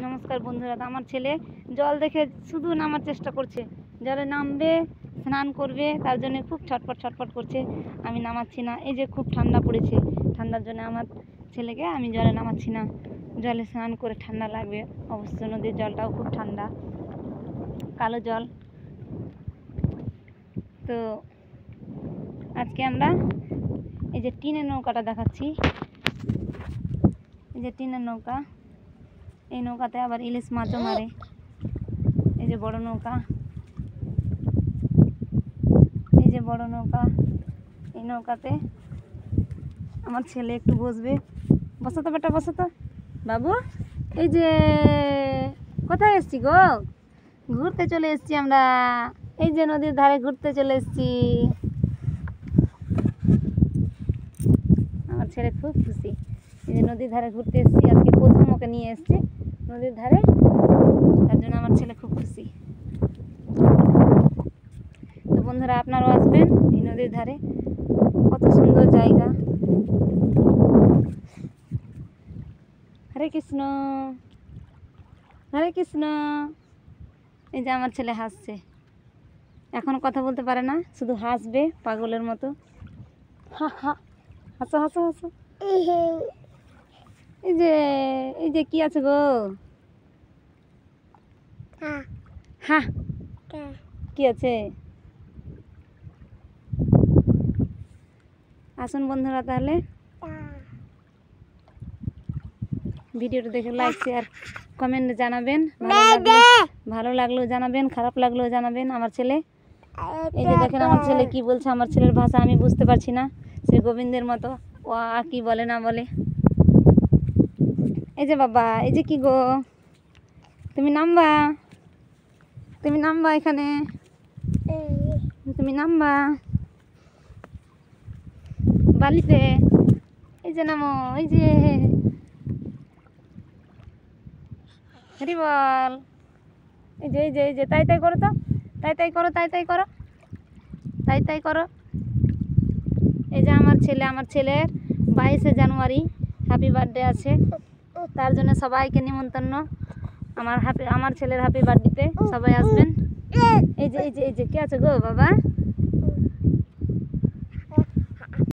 নমস্কার বন্ধুরা, আমার ছেলে জল দেখে শুধু নামার চেষ্টা করছে, জলে নামবে, স্নান করবে, তার জন্য খুব ছটফট করছে। আমি নামাচ্ছি না। এই যে খুব ঠান্ডা পড়েছে, ঠান্ডার জন্য আমার ছেলেকে আমি জলে নামাচ্ছি না। জলে স্নান করে ঠান্ডা লাগবে, অবশ্য নদীর জলটাও খুব ঠান্ডা, কালো জল। তো আজকে আমরা এই যে টিনের নৌকাটা দেখাচ্ছি। এই যে টিনের নৌকা, এই নৌকাতে আবার ইলিশ মাছও মারে। এই যে বড় নৌকা, এই যে বড় নৌকা, এই নৌকাতে আমার ছেলে একটু বসবে। বসো তো বেটা, বসো তো বাবু। এই যে কোথায় এসছি গো? ঘুরতে চলে এসছি আমরা। এই যে নদীর ধারে ঘুরতে চলে এসছি। আমার ছেলে খুব খুশি। এই যে নদীর ধারে ঘুরতে এসছি, আজকে প্রথম ওকে নিয়ে এসছি নদীর ধারে, তার জন্য আমার ছেলে খুব খুশি। তো বন্ধুরা, আপনারাও আসবেন এই নদীর ধারে, কত সুন্দর জায়গা। হরে কৃষ্ণ, হরে কৃষ্ণ। এই যে আমার ছেলে হাসছে, এখনো কথা বলতে পারে না, শুধু হাসবে পাগলের মতো। হা হা, হাসো হাসো হাসো। এই যে কি আছে গো? হা, কি আছে? আসুন বন্ধুরা, তাহলে ভিডিওটা দেখে লাইক শেয়ার কমেন্ট জানাবেন। ভালো লাগলেও জানাবেন, খারাপ লাগলেও জানাবেন। আমার ছেলে, এই যে দেখেন আমার ছেলে কি বলছে। আমার ছেলের ভাষা আমি বুঝতে পারছি না, সে গোবিন্দের মতো ও কি বলে না বলে। এই যে বাবা, এই যে কি গো, তুমি নামবা, তুমি নামবা এখানে, তুমি নামবা বালিতে। এই যে নামো, এই যে হরি বল। এই যে এই যে এই যে তাই তাই করো তো, তাই তাই করো, তাই তাই করো, তাই তাই করো। এই যে আমার ছেলের 22শে জানুয়ারি হ্যাপি বার্থডে আছে, তার জন্য সবাইকে নিমন্ত্রণ। আমার ছেলের হ্যাপি বার্থডেতে সবাই আসবেন। এই যে এই যে এই যে কি আছে গো বাবা?